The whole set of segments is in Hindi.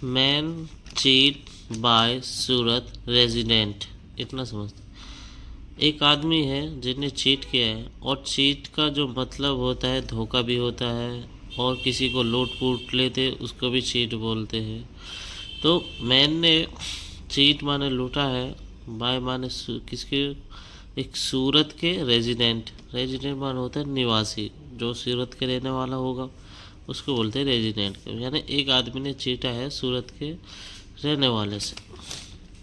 मैन चीट बाय सूरत रेजिडेंट। इतना समझते। एक आदमी है जिसने चीट किया है, और चीट का जो मतलब होता है धोखा भी होता है, और किसी को लूट पूट लेते उसको भी चीट बोलते हैं। तो मैन ने चीट माने लूटा है, बाय माने किसके, एक सूरत के रेजिडेंट। रेजिडेंट माने होता है निवासी, जो सूरत के रहने वाला होगा उसको बोलते हैं रेजिडेंट। यानी एक आदमी ने चीटा है सूरत के रहने वाले से,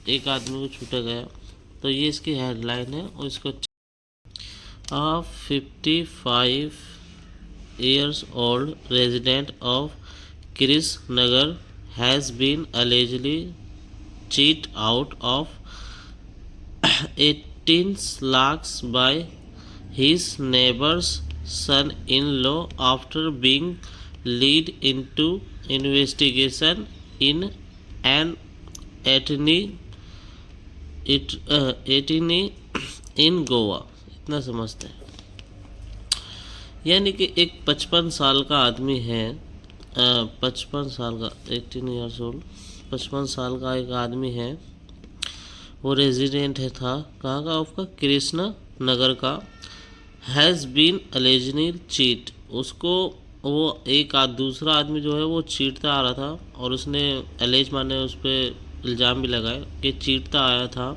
एक आदमी को छूटा गया। तो ये इसकी हेडलाइन है, और इसको 55 years old resident of Krishnanagar has been allegedly cheated out of 18 lakhs by his neighbor's son-in-law after being led into investigation in an attorney इन गोवा। इतना समझते हैं। यानी कि एक 55 साल का आदमी है, 55 साल का 18 ईयर्स ओल्ड, 55 साल का एक आदमी है। वो रेजिडेंट है था कहाँ का, आपका कृष्णा नगर का। हैज़ बीन अलेजनी चीट, उसको वो एक दूसरा आदमी जो है वो चीटता आ रहा था, और उसने अलेज माने उस पर इल्ज़ाम भी लगाए कि चीटता आया था,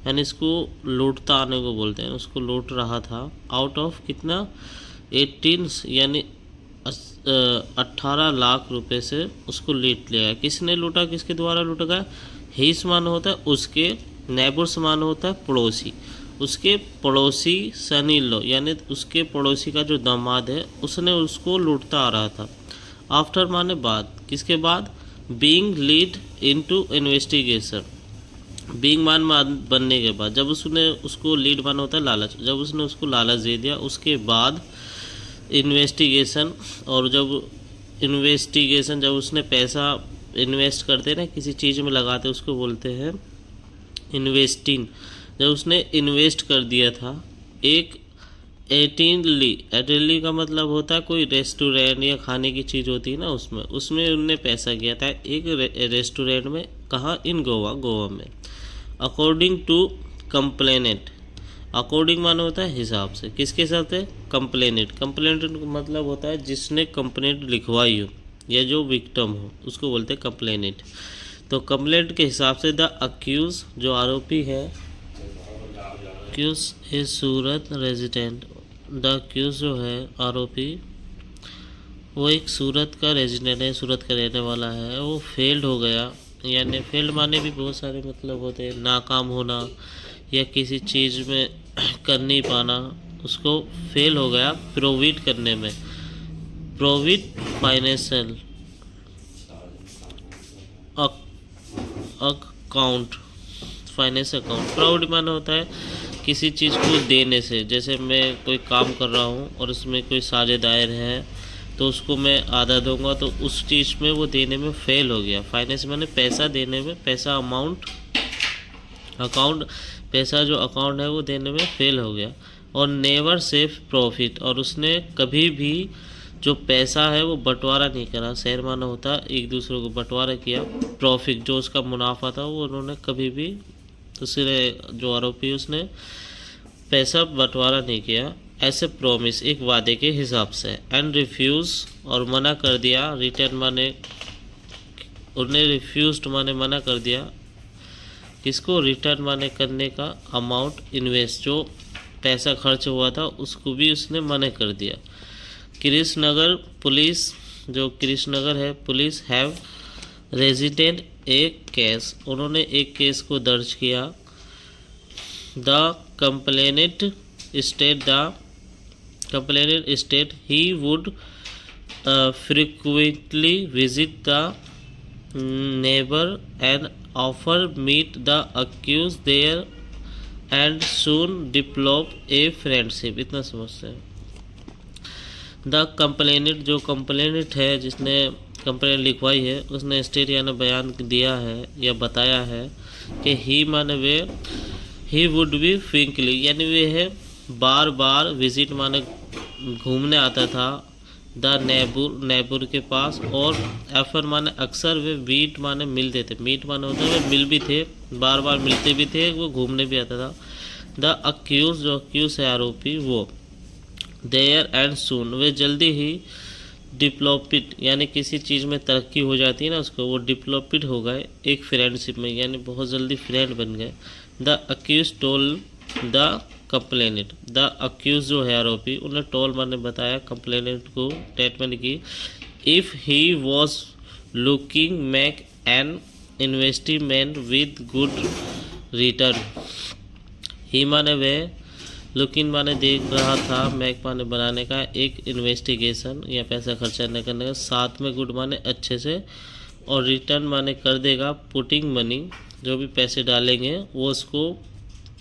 यानी इसको लूटता आने को बोलते हैं। उसको लूट रहा था आउट ऑफ कितना, 18 यानी 18 लाख रुपए से उसको लूट लिया है। किसने लूटा, किसके द्वारा लूटा गया। ही समान होता है उसके, नेबर समान होता है पड़ोसी, उसके पड़ोसी सनी लो, यानी उसके पड़ोसी का जो दामाद है उसने उसको लूटता आ रहा था। आफ्टर माने बाद, किसके बाद, being lead into investigation. Being मान बनने के बाद, जब उसने उसको लीड माना होता है लालच, जब उसने उसको लालच दे दिया उसके बाद इन्वेस्टिगेशन। और जब इन्वेस्टिगेशन, जब उसने पैसा इन्वेस्ट करते ना किसी चीज़ में लगाते उसको बोलते हैं इन्वेस्टिंग। जब उसने इन्वेस्ट कर दिया था एक 18ली का मतलब होता है कोई रेस्टोरेंट या खाने की चीज़ होती है ना, उसमें उनने पैसा किया था एक रेस्टोरेंट में। कहाँ, इन गोवा, गोवा में। अकॉर्डिंग टू कंप्लेनेंट, अकॉर्डिंग माने होता है हिसाब से, किसके हिसाब से, कंप्लेनेंट। कंप्लेनेंट का मतलब होता है जिसने कंप्लेंट लिखवाई हो या जो विक्टिम हो उसको बोलते हैं कंप्लेनेंट। तो कंप्लेंट के हिसाब से द अक्यूज, जो आरोपी है, accused is Surat resident. The accused जो है आरोपी, वो एक सूरत का रेजिडेंट है, सूरत का रहने वाला है। वो फेल्ड हो गया, यानी फेल्ड माने भी बहुत सारे मतलब होते हैं, नाकाम होना या किसी चीज़ में कर नहीं पाना, उसको फेल हो गया प्रोविड करने में। प्रोविड फाइनेंशियल अकाउंट, फाइनेंस अकाउंट। प्रोविड माने होता है किसी चीज़ को देने से। जैसे मैं कोई काम कर रहा हूँ और उसमें कोई साझेदार है तो उसको मैं आधा दूंगा, तो उस चीज़ में वो देने में फेल हो गया। फाइनेंस माने पैसा देने में, पैसा अमाउंट, अकाउंट, पैसा जो अकाउंट है वो देने में फेल हो गया। और नेवर सेव प्रॉफिट, और उसने कभी भी जो पैसा है वो बंटवारा नहीं करा। शेयर माना होता एक दूसरे को बंटवारा किया। प्रॉफिट जो उसका मुनाफा था वो उन्होंने कभी भी, दूसरे जो आरोपी उसने पैसा बंटवारा नहीं किया। ऐसे प्रॉमिस, एक वादे के हिसाब से। एंड रिफ्यूज़, और मना कर दिया। रिटर्न माने उन्हें रिफ्यूज्ड माने मना कर दिया। किसको, रिटर्न माने करने का अमाउंट इन्वेस्ट, जो पैसा खर्च हुआ था उसको भी उसने मना कर दिया। कृष्णनगर पुलिस, जो कृष्णनगर है पुलिस, हैव रेजिडेंट एक केस, उन्होंने एक केस को दर्ज किया। The complainant state he would frequently visit the neighbor and offer meet the accused there and soon develop a friendship। इतना समझते हैं। द कंप्लेनेंट, जो कंप्लेनेंट है जिसने कंप्लेंट लिखवाई है, उसने स्टेट यानी बयान दिया है या बताया है कि ही माने वे, ही वुड बी फ्रिक्वेंटली, यानी वे है बार बार विजिट माने घूमने आता था, द नेबुर के पास, और एफर माने अक्सर, वे मीट माने मिलते थे, मीट माने होता है वे मिल भी थे, बार बार मिलते भी थे, वो घूमने भी आता था। द अक्यूज, जो अक्यूज है आरोपी, वो देयर एंड सून, वे जल्दी ही डिप्लोपिड, यानी किसी चीज़ में तरक्की हो जाती है ना उसको, वो डिप्लोपिड हो गए एक फ्रेंडशिप में, यानी बहुत जल्दी फ्रेंड बन गए। The accused told the complainant, the accused जो है आरोपी, उन्हें टोल माने बताया कंप्लेनेंट को, स्टेटमेंट की, if he was looking make an investment with good return. He माने वे, लुकिंग माने देख रहा था, मैक माने बनाने का, एक इन्वेस्टिगेशन या पैसा खर्चा न करने का, साथ में गुड माने अच्छे से, और रिटर्न माने कर देगा, पुटिंग मनी, जो भी पैसे डालेंगे वो उसको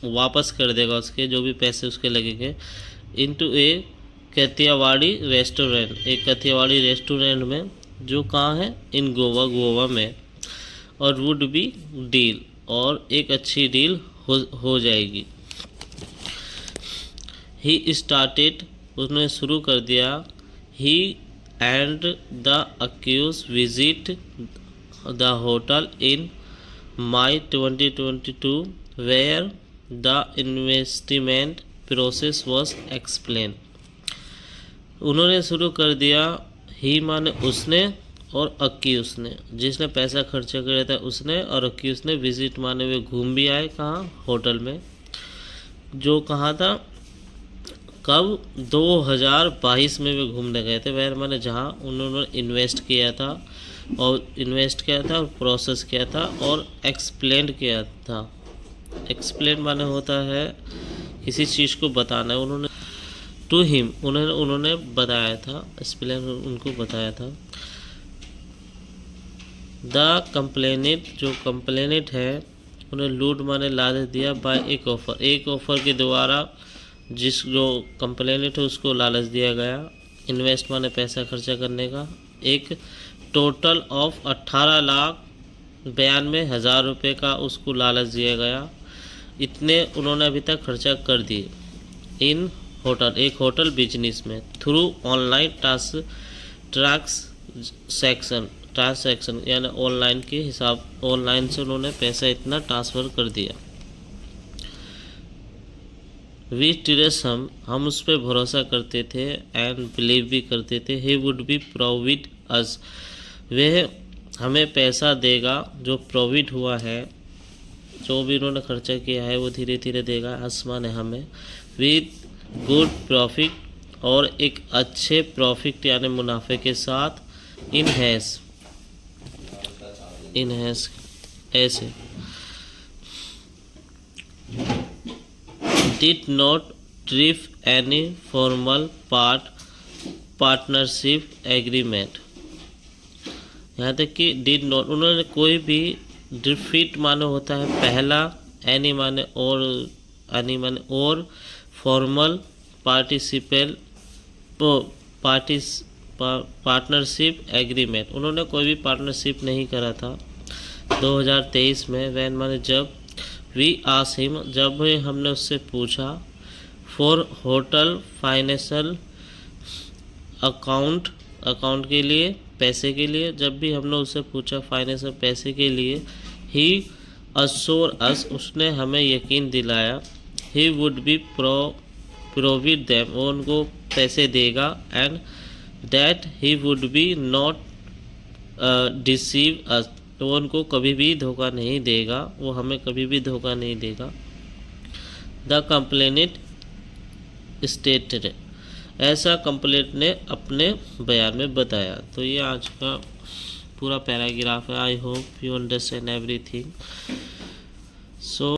वापस कर देगा, उसके जो भी पैसे उसके लगेंगे, इनटू ए कथियावाड़ी रेस्टोरेंट, एक कथियावाड़ी रेस्टोरेंट में, जो कहाँ है, इन गोवा में, और वुड बी डील, और एक अच्छी डील हो जाएगी। ही स्टार्टेड, उसने शुरू कर दिया, he and the accused visit the hotel in May 2022 where the investment process was explained। उन्होंने शुरू कर दिया, ही माने उसने, और अक्यूज ने, जिसने पैसा खर्चा किया था उसने, और अक्यूज ने, विजिट माने वे घूम भी आए, कहाँ, होटल में, जो कहाँ था, कब, 2022 में वे घूमने गए थे, वह माने जहाँ उन्होंने इन्वेस्ट किया था, और प्रोसेस किया था, और एक्सप्लेन किया था। एक्सप्लेन माने होता है किसी चीज़ को बताना है, उन्होंने टू हिम, उन्होंने बताया था, एक्सप्लेन उनको बताया था। द कंप्लेनेंट, जो कंप्लेनेंट है, उन्हें लूट माने लालच दिया, बाय एक ऑफर के द्वारा, जो कंप्लेनेंट है उसको लालच दिया गया। इन्वेस्ट माने पैसा खर्चा करने का, एक टोटल ऑफ 18,92,000 रुपये का उसको लालच दिया गया, इतने उन्होंने अभी तक खर्चा कर दिए इन होटल, एक होटल बिजनेस में, थ्रू ऑनलाइन ट्रांसैक्शन, यानी ऑनलाइन के हिसाब, ऑनलाइन से उन्होंने पैसा इतना ट्रांसफ़र कर दिया। वी ट्रस्ट, हम उस पर भरोसा करते थे, एंड बिलीव भी करते थे, ही वुड बी प्रोविड अस, वह हमें पैसा देगा, जो प्रोविड हुआ है, जो भी उन्होंने खर्चा किया है वो धीरे धीरे देगा, आसमान है हमें, विद गुड प्रॉफिट, और एक अच्छे प्रॉफिट यानी मुनाफे के साथ, इनहेंस ऐसे, did not drift any formal partnership agreement, यहाँ तक कि डिड नॉट, उन्होंने कोई भी, ड्रिफ्ट माने होता है पहला, एनी माने और, फॉर्मल पार्टनरशिप एग्रीमेंट, उन्होंने कोई भी पार्टनरशिप नहीं करा था 2023 में, वैन माने जब, वी आस्क्ड हिम, जब हमने उससे पूछा, फॉर होटल फाइनेंशियल अकाउंट के लिए, पैसे के लिए, जब भी हमने उससे पूछा फाइनेंशियल पैसे के लिए, ही अश्योर अस, उसने हमें यकीन दिलाया, ही वुड बी प्रोविड देम, वो उनको पैसे देगा, and that he would be not deceive अस, तो वो उनको कभी भी धोखा नहीं देगा, वो हमें कभी भी धोखा नहीं देगा। द कंप्लेनेंट स्टेटेड, ऐसा कंप्लेंट ने अपने बयान में बताया। तो ये आज का पूरा पैराग्राफ है। I hope you understand everything. So